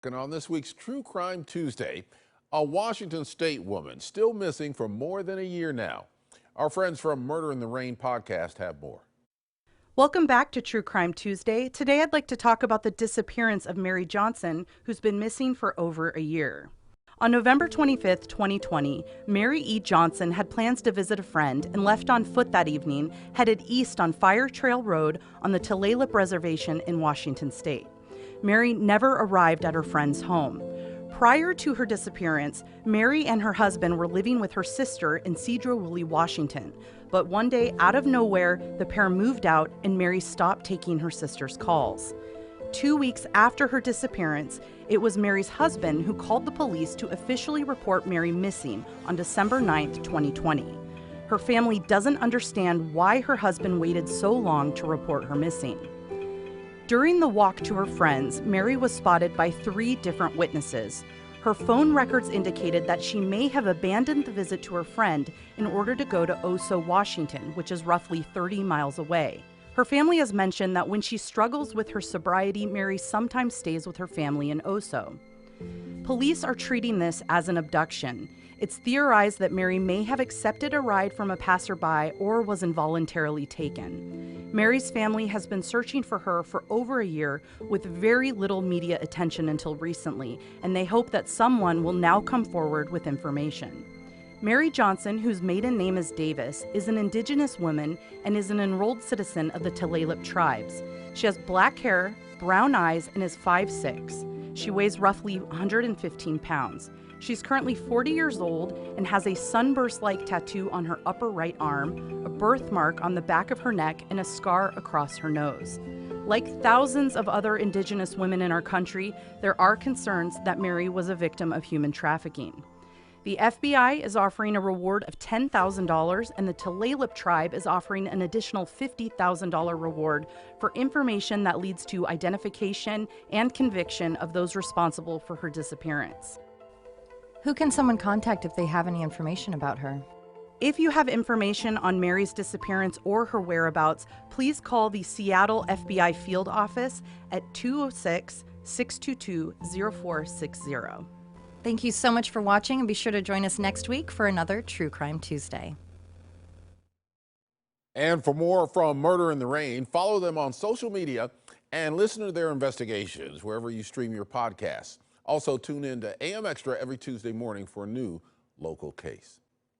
And on this week's True Crime Tuesday, a Washington State woman still missing for more than a year now. Our friends from Murder in the Rain podcast have more. Welcome back to True Crime Tuesday. Today I'd like to talk about the disappearance of Mary Johnson, who's been missing for over a year. On November 25th, 2020, Mary E. Johnson had plans to visit a friend and left on foot that evening, headed east on Fire Trail Road on the Tulalip Reservation in Washington State. Mary never arrived at her friend's home. Prior to her disappearance, Mary and her husband were living with her sister in Sedro-Woolley, Washington. But one day, out of nowhere, the pair moved out and Mary stopped taking her sister's calls. 2 weeks after her disappearance, it was Mary's husband who called the police to officially report Mary missing on December 9th, 2020. Her family doesn't understand why her husband waited so long to report her missing. During the walk to her friends, Mary was spotted by 3 different witnesses. Her phone records indicated that she may have abandoned the visit to her friend in order to go to Oso, Washington, which is roughly 30 miles away. Her family has mentioned that when she struggles with her sobriety, Mary sometimes stays with her family in Oso. Police are treating this as an abduction. It's theorized that Mary may have accepted a ride from a passerby or was involuntarily taken. Mary's family has been searching for her for over a year with very little media attention until recently, and they hope that someone will now come forward with information. Mary Johnson, whose maiden name is Davis, is an Indigenous woman and is an enrolled citizen of the Tulalip tribes. She has black hair, brown eyes, and is 5'6". She weighs roughly 115 pounds. She's currently 40 years old and has a sunburst-like tattoo on her upper right arm, a birthmark on the back of her neck, and a scar across her nose. Like thousands of other Indigenous women in our country, there are concerns that Mary was a victim of human trafficking. The FBI is offering a reward of $10,000, and the Tulalip tribe is offering an additional $50,000 reward for information that leads to identification and conviction of those responsible for her disappearance. Who can someone contact if they have any information about her? If you have information on Mary's disappearance or her whereabouts, please call the Seattle FBI field office at 206-622-0460. Thank you so much for watching, and be sure to join us next week for another True Crime Tuesday. And for more from Murder in the Rain, follow them on social media and listen to their investigations wherever you stream your podcasts. Also, tune in to AM Extra every Tuesday morning for a new local case.